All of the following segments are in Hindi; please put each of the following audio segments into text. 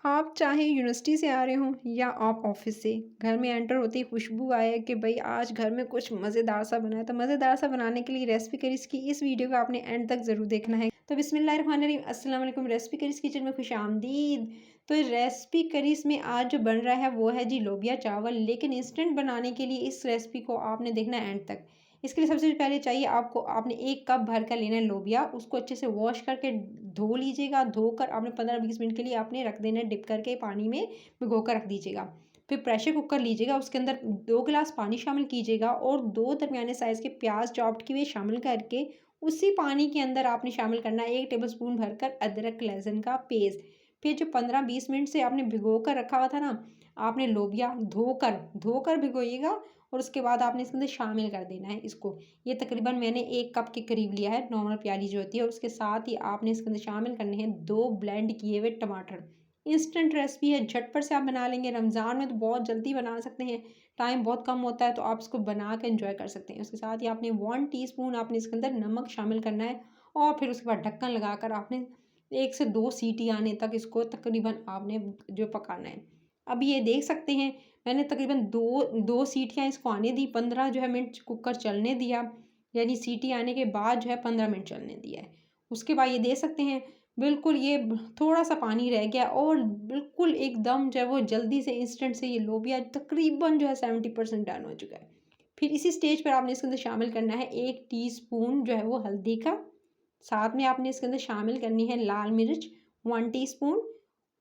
आप चाहे यूनिवर्सिटी से आ रहे हों या आप ऑफिस से, घर में एंटर होते ही खुशबू आए कि भई आज घर में कुछ मज़ेदार सा बना है। तो मज़ेदार सा बनाने के लिए रेसिपी करीज़ की इस वीडियो को आपने एंड तक ज़रूर देखना है। तो बिस्मिल्लाहिर्रहमानिर्रहीम, अस्सलाम वालेकुम। रेसिपी करीज़ किचन में खुशामदीद। तो रेसिपी करीज़ में आज जो बन रहा है वो है जी लोबिया चावल, लेकिन इंस्टेंट बनाने के लिए इस रेसिपी को आपने देखना है एंड तक। इसके लिए सबसे पहले चाहिए आपने 1 कप भर कर लेना है लोबिया। उसको अच्छे से वॉश करके धो लीजिएगा। धोकर आपने 15-20 मिनट के लिए आपने रख देना है, डिप करके पानी में भिगो कर रख दीजिएगा। फिर प्रेशर कुकर लीजिएगा, उसके अंदर 2 गिलास पानी शामिल कीजिएगा और 2 दरमियाने साइज़ के प्याज चॉप्ड किए हुए शामिल करके उसी पानी के अंदर आपने शामिल करना है 1 टेबलस्पून भरकर अदरक लहसुन का पेस्ट। फिर जो 15-20 मिनट से आपने भिगो कर रखा हुआ था ना, आपने लोबिया धोकर धोकर भिगोइएगा और उसके बाद आपने इसके अंदर शामिल कर देना है इसको। ये तकरीबन मैंने 1 कप के करीब लिया है, नॉर्मल प्याली जो होती है। और उसके साथ ही आपने इसके अंदर शामिल करने हैं 2 ब्लेंड किए हुए टमाटर। इंस्टेंट रेसिपी है, झटपट से आप बना लेंगे। रमज़ान में तो बहुत जल्दी बना सकते हैं, टाइम बहुत कम होता है, तो आप इसको बना के एंजॉय कर सकते हैं। उसके साथ ही आपने 1 टीस्पून आपने इसके अंदर नमक शामिल करना है और फिर उसके बाद ढक्कन लगाकर आपने 1 से 2 सीटी आने तक इसको तकरीबन आपने जो पकाना है। अब ये देख सकते हैं, मैंने तकरीबन 2 सीटियाँ इसको आने दी, 15 जो है मिनट कुकर चलने दिया, यानी सीटी आने के बाद जो है 15 मिनट चलने दिया है। उसके बाद ये देख सकते हैं, बिल्कुल ये थोड़ा-सा पानी रह गया और बिल्कुल एकदम जो है वो जल्दी से इंस्टेंट से ये लोबिया तकरीबन जो है 70% डन हो चुका है। फिर इसी स्टेज पर आपने इसके अंदर शामिल करना है 1 टीस्पून जो है वो हल्दी का, साथ में आपने इसके अंदर शामिल करनी है लाल मिर्च 1 टीस्पून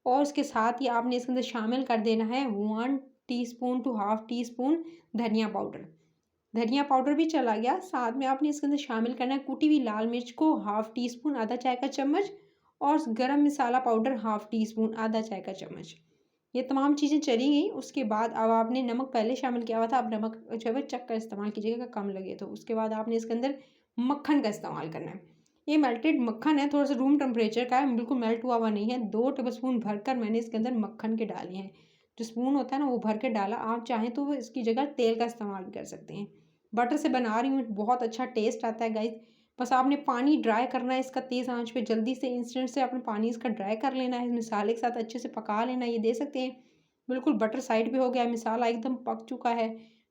और उसके साथ ही आपने इसके अंदर शामिल कर देना है 1 teaspoon to half teaspoon धनिया पाउडर। धनिया पाउडर भी चला गया। साथ में आपने इसके अंदर शामिल करना है कुटी हुई लाल मिर्च को हाफ टी स्पून आधा चाय का चम्मच और गरम मसाला पाउडर हाफ टी स्पून आधा चाय का चम्मच। ये तमाम चीज़ें चली गई। उसके बाद अब आपने नमक पहले शामिल किया हुआ था, अब नमक जो है वो चख कर इस्तेमाल कीजिएगा, अगर कम लगे तो। उसके बाद आपने इसके अंदर मक्खन का इस्तेमाल करना है। ये मेल्टेड मक्खन है, थोड़ा-सा रूम टेम्परेचर का है, बिल्कुल मेल्ट हुआ हुआ नहीं है। 2 टेबलस्पून भरकर मैंने इसके अंदर मक्खन के डाले हैं। जो स्पून होता है ना, वो भर के डाला। आप चाहें तो वो इसकी जगह तेल का इस्तेमाल भी कर सकते हैं। बटर से बना रही हूँ, बहुत अच्छा टेस्ट आता है गाइस। बस आपने पानी ड्राई करना है इसका तेज़ आँच पे, जल्दी से इंस्टेंट से आपने पानी इसका ड्राई कर लेना है, मसाले के साथ अच्छे से पका लेना है। ये देख सकते हैं, बिल्कुल बटर साइड पे हो गया है, मसाला एकदम पक चुका है।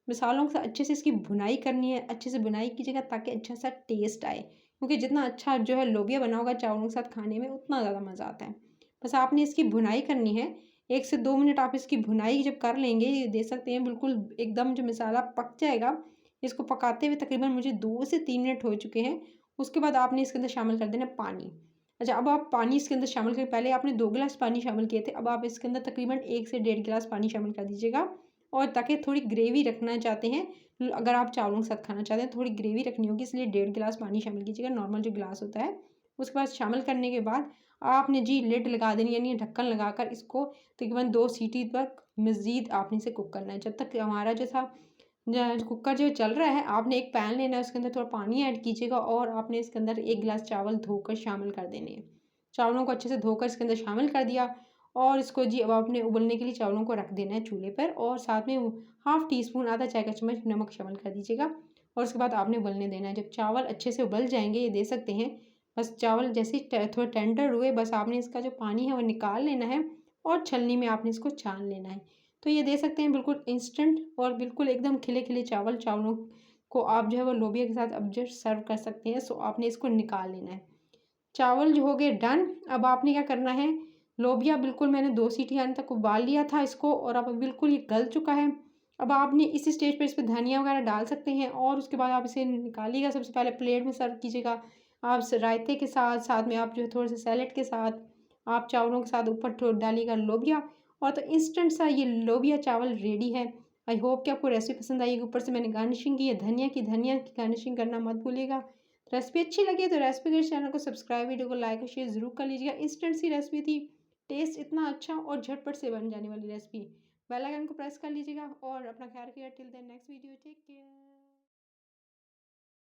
मसालों के साथ अच्छे से इसकी भुनाई करनी है, अच्छे से भुनाई कीजिएगा ताकि अच्छा सा टेस्ट आए। क्योंकि जितना अच्छा जो है लोबिया बना होगा चावलों के साथ खाने में, उतना ज़्यादा मज़ा आता है। बस आपने इसकी भुनाई करनी है, 1 से 2 मिनट आप इसकी भुनाई जब कर लेंगे, ये देख सकते हैं बिल्कुल एकदम जो मसाला पक जाएगा। इसको पकाते हुए तकरीबन मुझे 2 से 3 मिनट हो चुके हैं। उसके बाद आपने इसके अंदर शामिल कर देना पानी। अच्छा, अब आप पानी इसके अंदर शामिल करें, पहले आपने 2 गिलास पानी शामिल किए थे, अब आप इसके अंदर तकरीबन 1 से डेढ़ गिलास पानी शामिल कर दीजिएगा। और ताकि थोड़ी ग्रेवी रखना चाहते हैं, अगर आप चावलों के साथ खाना चाहते हैं, थोड़ी ग्रेवी रखनी होगी, इसलिए डेढ़ गिलास पानी शामिल कीजिएगा, नॉर्मल जो गिलास होता है। उसके बाद शामिल करने के बाद आपने जी लिड लगा देनी, यानी ढक्कन लगाकर इसको तकरीबन 2 सीटी तक मज़ीद आपने इसे कुक करना है। जब तक हमारा जैसा कुकर जो चल रहा है, आपने एक पैन लेना है, उसके अंदर थोड़ा पानी ऐड कीजिएगा और आपने इसके अंदर 1 गिलास चावल धोकर शामिल कर देने हैं। चावलों को अच्छे से धोकर इसके अंदर शामिल कर दिया और इसको जी अब आपने उबलने के लिए चावलों को रख देना है चूल्हे पर और साथ में हाफ टी स्पून आधा चाय का चम्मच नमक शामिल कर दीजिएगा और उसके बाद आपने उबलने देना है। जब चावल अच्छे से उबल जाएंगे, ये दे सकते हैं, बस चावल जैसे ही थोड़ा टेंडर हुए, बस आपने इसका जो पानी है वो निकाल लेना है और छलनी में आपने इसको छान लेना है। तो ये दे सकते हैं बिल्कुल इंस्टेंट और बिल्कुल एकदम खिले खिले चावलों को आप जो है वो लोबिया के साथ अब जो सर्व कर सकते हैं। सो आपने इसको निकाल लेना है। चावल जो हो गए डन। अब आपने क्या करना है, लोबिया बिल्कुल मैंने 2 सीटी आने तक उबाल लिया था इसको और अब बिल्कुल ये गल चुका है। अब आपने इसी स्टेज पे इस पे धनिया वगैरह डाल सकते हैं और उसके बाद आप इसे निकालिएगा। सबसे पहले प्लेट में सर्व कीजिएगा। आप रायते के साथ, साथ में आप जो है थोड़े से सैलेड के साथ, आप चावलों के साथ ऊपर डालिएगा लोबिया और तो इंस्टेंट सा ये लोबिया चावल रेडी है। आई होप कि आपको रेसिपी पसंद आई। ऊपर से मैंने गार्निशिंग की है धनिया की गार्निशिंग करना मत भूलिएगा। रेसिपी अच्छी लगी तो रेसिपी के चैनल को सब्सक्राइब, वीडियो को लाइक और शेयर ज़रूर कर लीजिएगा। इंस्टेंट सी रेसिपी थी, टेस्ट इतना अच्छा और झटपट से बन जाने वाली रेसिपी। बेल आइकन को प्रेस कर लीजिएगा और अपना ख्याल रखिएगा। Till then next video, take care.